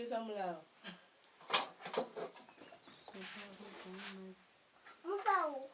Polisi amulao. Mufau.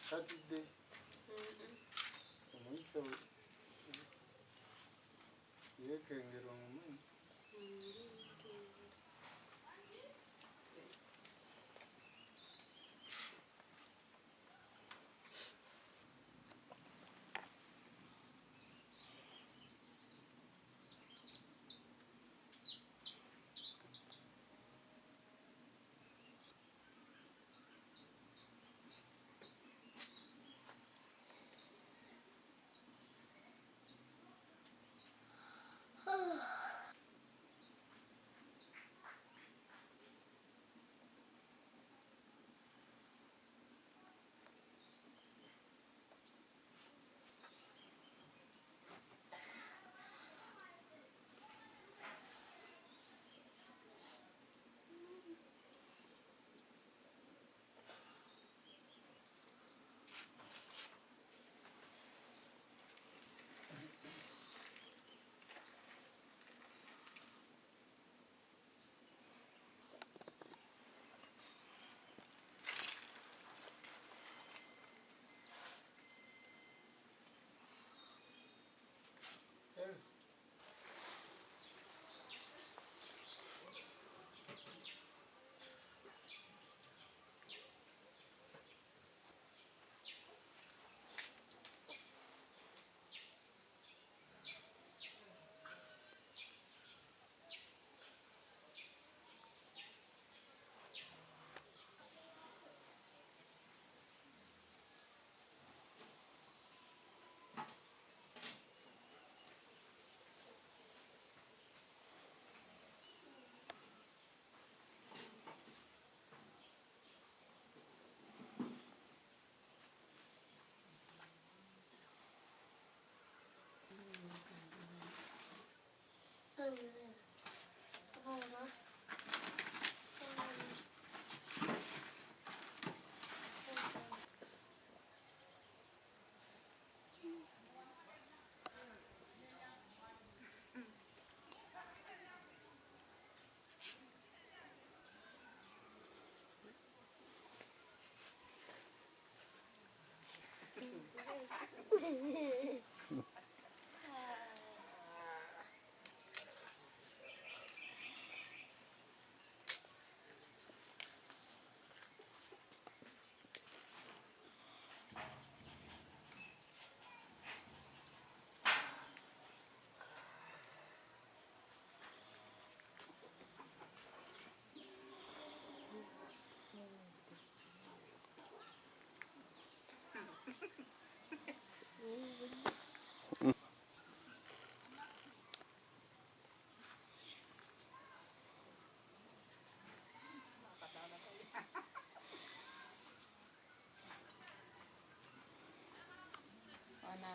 Saturday. Yekengera omumanyi.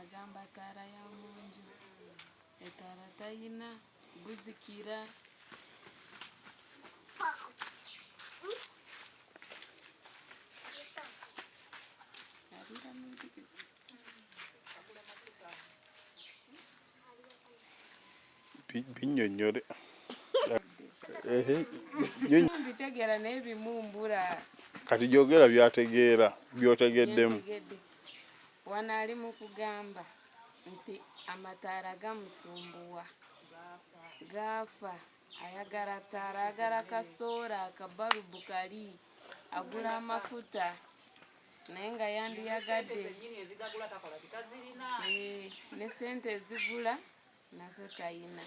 Agamba taara ya munju etaara tayina guzikira Binyonyole. Bitegeera naye bimumbula Kati jogera byategeera byotegeddemu. Wano ali mu kugamba nti amataala gamusumbuwa gaafa ayagala taala ayagala kasoora akabalubu kali agula amafuta naye nga yandiyagadde ne sente ezigula nazo tayina.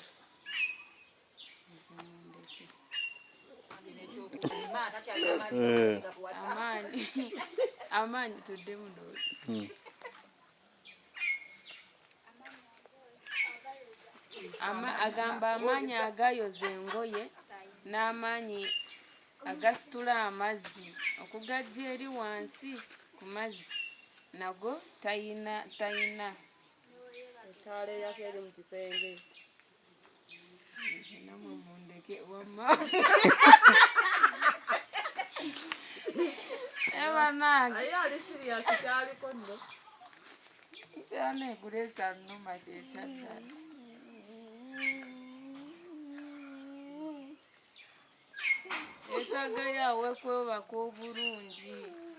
Amaanyi tuddemu doozi. agamba amaanyi agayoza engoye n'amaanyi agasitula amazzi okugajja eri wansi ku mazzi nago tayina. Etaala eyaka eri mu kisenge namwe mundeke wamma ebanange aye ali siriasi kyaliko nno kyana egulesa nnuma kyekyaddala. Ekagayo awe kwebaka obulungi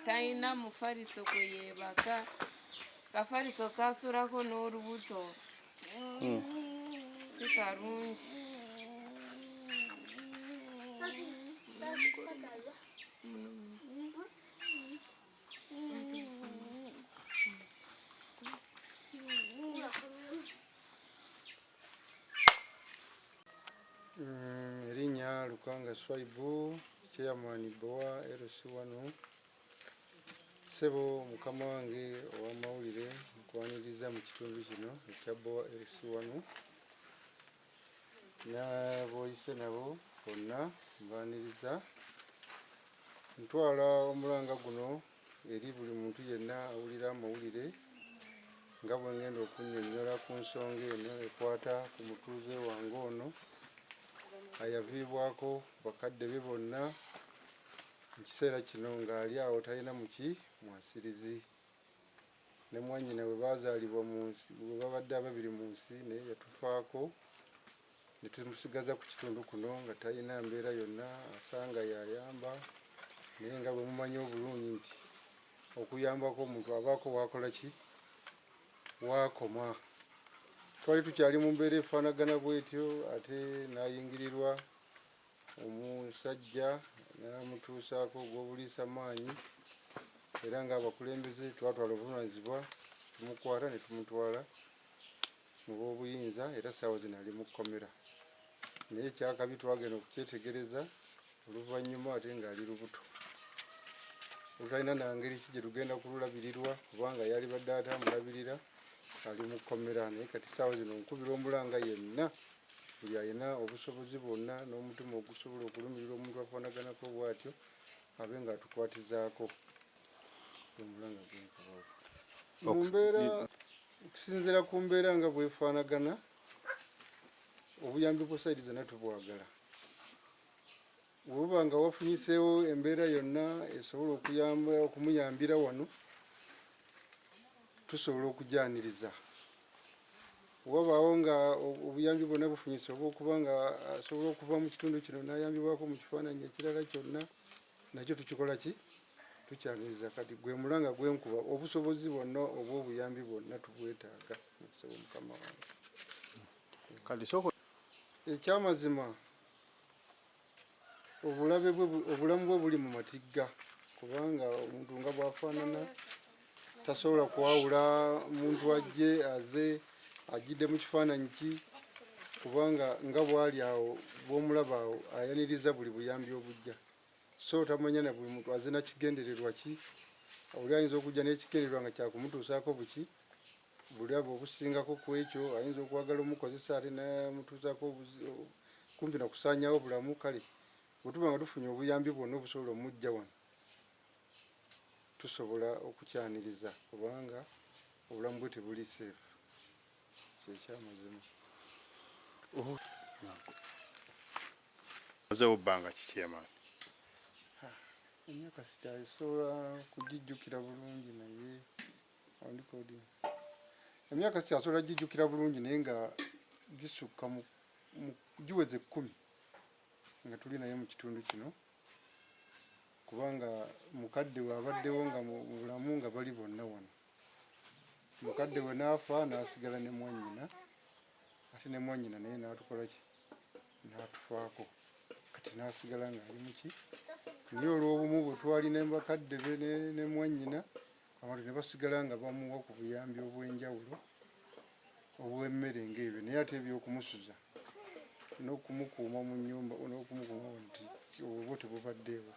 tayina mufaliso kwe yeebaka kafaliso kasulako n'olubuto si kalungi. Erinnya Lukanga Swaibu, Chairman Boa LC1. Sebo mukama wange ow'amawulire nkwaniriza mu kitundu kino ekya Boa LC1 n'aboyise nabo bonna mbaniriza. Ntwala omulanga guno eri buli muntu yenna awulira amawulire nga bwe ngenda okunnyonnyola ku nsonga eno ekwata ku mutuuze wange ono ayaviibwako bakadde be bonna mu kiseera kino ng'ali awo talina muki mwasirizi. Ne mwannyina bwe baazaalibwa mu nsi bwe babadde ababiri mu nsi naye yatufaako ne tumusigaza ku kitundu kuno nga talina mbeera yonna asanga yayamba, naye nga bwe mumanyi obulungi nti okuyambako omuntu abaako wakola ki wakoma. Twali tukyali mu mbeera efaanagana bwetyo ate n'ayingirirwa omusajja n'amutuusaako ogw'obuliisa maanyi era ng'abakulembeze twatwala obuvunaanyizibwa tumukwata ne tumutwala mu b'obuyinza era ssaawa zino ali mu kkomera. Naye ekyakabi twagenda okukyetegereza oluvannyuma ate ng'ali lubuto. Lutalina nangeri ki gye tugenda kululabirirwa kubanga yali badde atamulabirira ali mu kkomera. Naye kati ssaawa zino nkubira omulanga yenna buli alina obusobozi bwonna n'omutima ogusobola okulumirira omuntu afaanaganako bw'atyo abe ng'atukwatizaako omulanga gwenkubaavu. Mu mbeera okusinziira ku mbeera nga bwefaanagana obuyambi bwa sayidi zonna tubwagala. Bw'oba nga wafunyiseewo embeera yonna esobola okumuyambira wano tusobola okujjaniriza. Wabaawo nga obuyambi bwonna bufunyise oba okuba nga asobola okuva mu kitundu kino n'ayambibwako mu kifaananyi ekirala kyonna nakyo tukikola ki tukyaniriza. Kati gwe mulanga gwenkuba obusobozi bwonna oba obuyambi bwonna tubwetaaga musebo mukama wange. Ekyamazima obulamu bwe buli mu matigga kubanga omuntu nga bw'afaanana tasobola kwawula muntu ajje aze ajjidde mu kifaananyi ki kubanga nga bw'ali awo bw'omulaba awo ayaniriza buli buyambi obujja. So tamanya na buli muntu azina kigendererwa ki oli ayinza okujja n'ekigendererwa nga kyakumutuusaako buki bulaba obusingako ku ekyo ayinza okwagala omukozesa ate namutuusaako kumpi na kusaanyaawo bulamu. Kale bwe tuba nga tufunye obuyambi bwonna obusobola omujja wano tusobola okukyaniriza kubanga obulamu bwe tebuli seefu. Kyekyamazima. Ozeewo bbanga kiki amaanyi? Emyaka sikyasobola kugijjukira bulungi naye ondikodi emyaka sikyasobola gijjukira bulungi naye nga gisukka giweze 10 nga tuli naye mu kitundu kino kubanga mukadde we abaddewo nga mu bulamu nga bali bonna wano. Mukadde we n'afa n'asigala ne mwannyina ate ne mwannyina naye n'atukola ki n'atufaako kati n'asigala ng'ali muki. Naye olw'obumu bwe twali ne bakadde be ne mwannyina abantu ne basigala nga bamuwa ku buyambi obw'enjawulo obw'emmere ng'ebyo naye ate ebyokumusuza n'okumukuuma mu nnyumba n'okumukuuma nti obwo tebubaddeewo.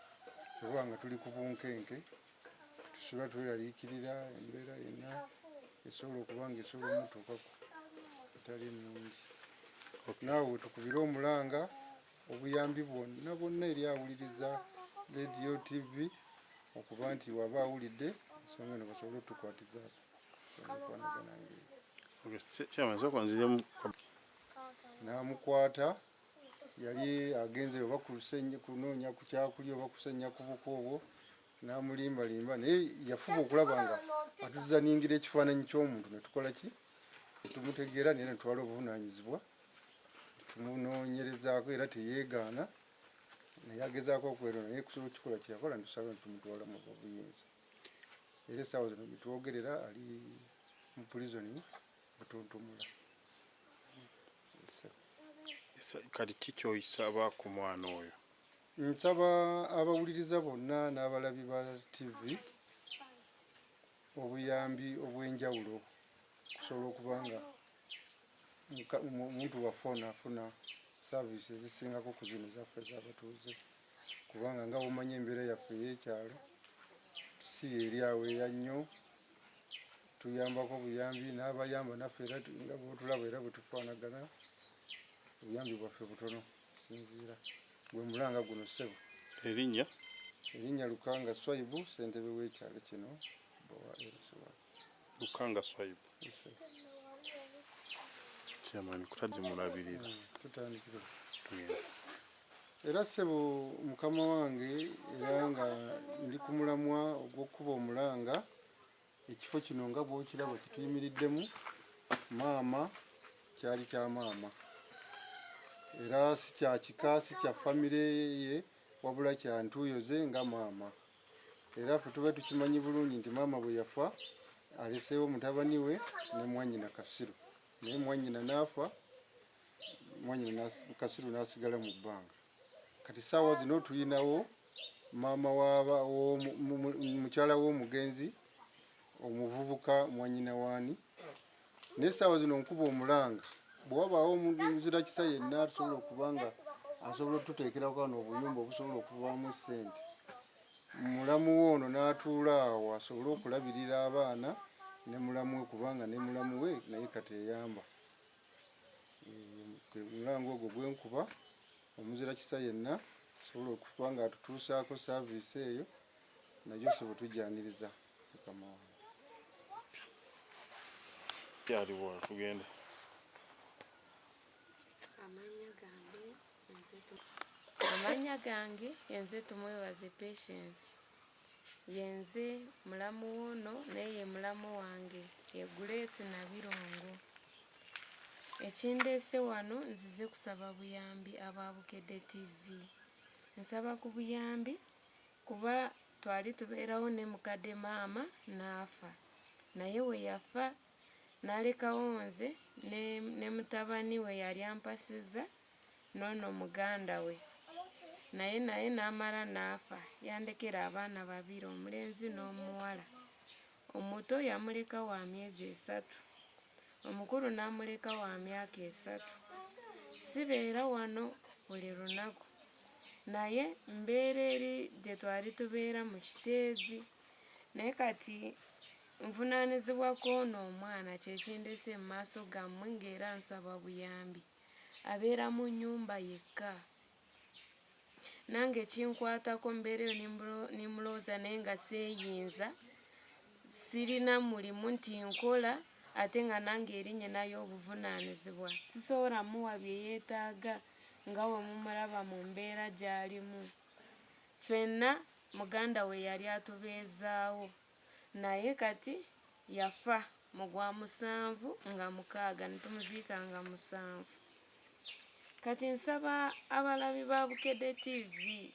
Bweba nga tuli ku bunkenke tusobola tweraliikirira embeera yonna esobola okuba nga esobola omutuukako etali nnungi. naawe tukubire omulanga obuyambi bwonna bwonna eri awuliriza radio TV okuba nti waba awulidde ensonga eno basobole otukwatiza n'amukwata yali agenze oba kunoonya ku kyakulya oba kusenya ku buko obwo n'amulimbalimba naye yafuba okulaba nga atuzaningira ekifaananyi ky'omuntu netukola ki netumutegeera naye netwala obuvunaanyizibwa tumunoonyerezaako era teyeegaana naye agezaako okwerona naye kusobola okukikola kyeyakola netusaba tumutwala mu buyinza era essaawa zino byetwogerera ali mu pulizoni butuntumula. Kati ki ky'oyisaba ku mwana oyo? Nsaba abawuliriza bonna n'abalabi ba TV obuyambi obw'enjawulo kusobola okuba nga omuntu waffe afuna saavisi ezisingako ku zino zaffe ez'abatuuze kubanga nga bw'omanyi embeera yaffe ey'ekyalo si eri awo eya nnyo tuyambako obuyambi n'abayamba naffe era nga bwotulaba era bwe tufaanagana obuyambi bwaffe butono sinziira gwe mulanga guno ssebo. Erinnya Lukanga Swaibu ssentebe w'ekyalo kino Bowa Elsuwa. Lukanga Swaibu. Kyamaani kutazimulabirira. Tutandikira. Era ssebo mukama wange era nga ndi ku mulamwa ogw'okkuba omulanga ekifo kino nga bw'okiraba kituyimiriddemu maama kyali kya maama. Era si kya kika si kya famire ye wabula kya ntuuyoze nga maama. Era ffe tuba tukimanyi bulungi nti maama bwe yafa aleseewo mutabani we ne mwannyina Kasiru naye mwannyina n'afa mwannyina Kasiru n'asigala mu bbanga. Kati saawa zino tulinawo maama mukyala w'omugenzi omuvubuka mwannyina waani naye saawa zino nkuba omulanga bw'wabaawo omuzira kisa yenna tusobola okuba nga asobola otuteekerako kano obuyumba obusobola okuvaamu ssente mulamu we ono n'atuula awo asobole okulabirira abaana ne mulamu we kubanga ne mulamu we naye kati eyamba mulanga ogwo gwenkuba omuzira kisa yenna asobola okuba nga atutuusaako saaviisi eyo nayo sobola tujjaniriza mukama wange. Kyaliwo tugende. Amanya gange yenze tumwebaze Patience yenze mulamu wono naye mulamu wange ye Grace na Birongo. Ekindeese wano nzize kusaba buyambi aba Bukedde TV. Nsaba ku buyambi kuba twali tubeerawo ne mukadde maama n'afa naye we yafa n'alekawo nze ne mutabani we yali ampasiza n'ono muganda we naye n'amala n'afa yandekera abaana babiri omulenzi n'omuwala. Omuto yamuleka wa myezi 3 omukulu n'amuleka wa myaka 3. Sibeera wano buli lunaku naye mbeera eri gye twali tubeera mu kiteezi naye kati nvunaanizibwako ono omwana kyekindeese mu maaso gammwe ng'era nsaba buyambi. Abeera mu nnyumba yekka nange kinkwatako mbeera eyo nimulowooza naye nga seeyinza sirina mulimu nti nkola ate nga nange erinnya nayo obuvunaanizibwa sisobola muwa bye yeetaaga nga we mumulaba mu mbeera gy'alimu. Ffenna muganda we yali atubeezaawo naye kati yafa mu gwa 7 nga 6 ne tumuziika nga 7. Kati nsaba abalabi ba Bukedde TV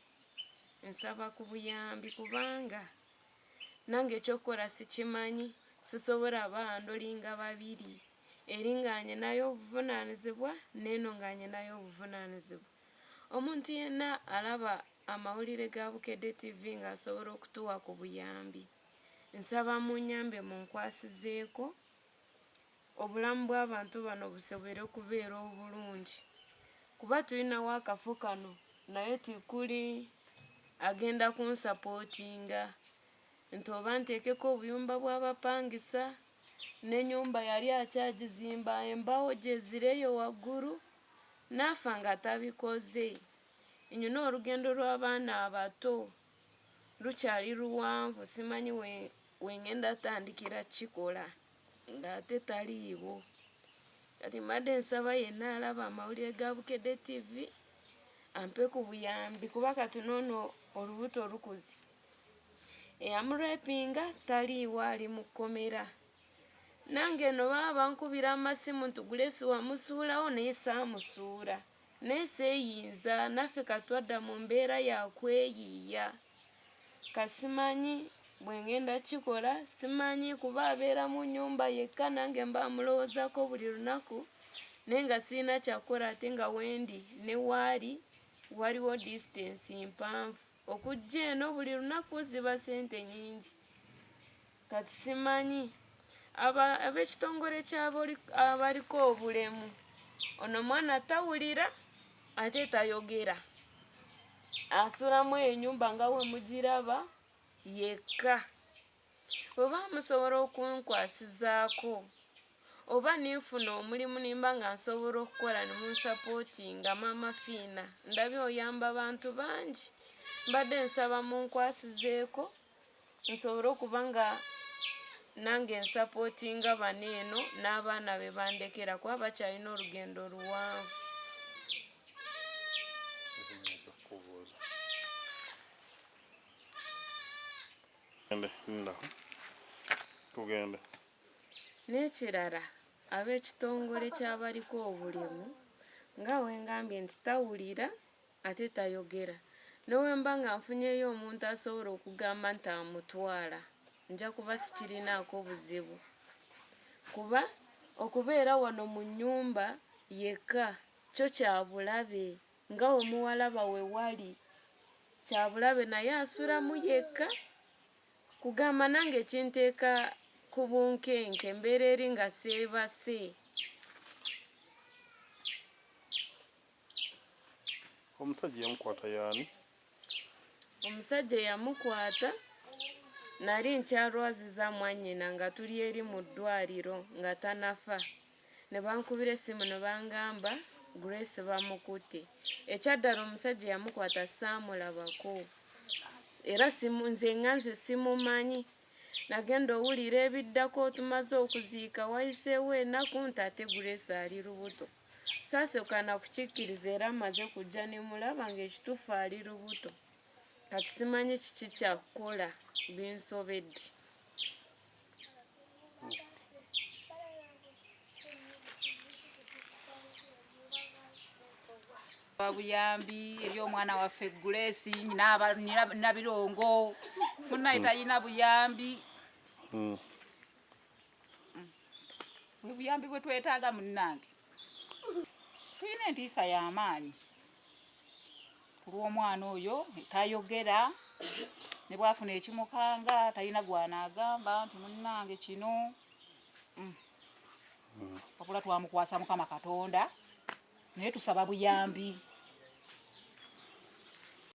nsaba ku buyambi kubanga nange ekyokukola sikimanyi sisobola bandolinga babiri eringanye nayo obuvunaanizibwa neno nganye nayo obuvunaanizibwa. Omuntu yenna alaba amawulire ga Bukedde TV nga asobola okutuwa ku buyambi nsaba munyambe munkwasizeeko obulamu bw'abantu bano busobole okubeera obulungi kuba tulinawo akafo kano naye tikuli agenda kunsapootinga nti oba nteekeko obuyumba bw'abapangisa n'ennyumba yali akyagizimba embawo gye zireyo waggulu nafa nga tabikoze. Nyina olugendo lw'abaana abato lukyali luwanvu, simanyi wengenda tandikira kikola ng'ate taliiwo. Kati mbadde nsaba yenna alaba amawulire ga Bukedde TV ampe ku buyambi, kuba kati noono olubuto lukuze. Eyamurepinga taliiwo, ali mu kkomera. Nange eno baba bankubira amasimu ntugule siwamusuulawo naye saamusuula. Naye seeyinza, naffe katwadda mu mbeera ya kweyiiya. Kasimanyi bwe ngenda kikola, simanyi kuba abeera mu nnyumba yekka, nange mba mulowoozako buli lunaku. Naye nga sirina kyakukola ate nga wendi ne waali waliwo distance mpanvu. Okujja eno buli lunaku ziba ssente nnyingi. Kati simanyi ab'ekitongole abaliko obulemu, ono mwana tawulira ate tayogera, asulamu ennyumba nga we mugiraba yekka. Oba musobola okunkwasizaako oba ninfuna omulimu nimba nga nsobola okukola ne munsapootinga Maama Fiina, ndabye oyamba bantu bangi. Mbadde nsaba munkwasizeeko nsobole okuba nga nange nsapootinga bano eno n'abaana be bandekera, kuba bakyalina olugendo luwanvu. Tugende. N'ekirala ab'ekitongole ky'abaliko obulemu nga wengambye nti tawulira ate tayogera, nowemba nga nfunyeyo omuntu asobola okugamba nti amutwala, nja kuba sikirinaako buzibu. Kuba okubeera wano mu nnyumba yekka kyo kyabulabe, nga omuwalaba we wali kyabulabe, naye asulamu yekka. Kugamba nange kinteeka ku bunkenke, mbeera eri nga seebase. Omusajja yamukwata yaani? Omusajja yamukwata nali nkyalwaziza mwannyina nga tuli eri mu ddwaliro nga tanafa. Ne bankubira essimu ne bangamba Grace bamukutte. Ekyaddala omusajja yamukwata saamulabako, era nze simumanyi. Nagenda owulira ebiddako tumaze okuziika wayiseewo ennaku nti ate Grace ali lubuto. Saasooka na kukikkiriza era amaze kujja ne mulaba ng'ekituufu ali lubuto. Kati simanyi kiki kyakukola, binsobedde. Babuyambi eri omwana waffe Grace, nyina birongo munaye talina buyambi. Buyambi bwe twetaaga munnange, tulina entiisa y'amaanyi ku lw'omwana oyo tayogera, ne bwafuna ekimukanga talina gwanaagamba nti munnange kino. Wabula twamukwasa Mukama Katonda, naye tusaba buyambi.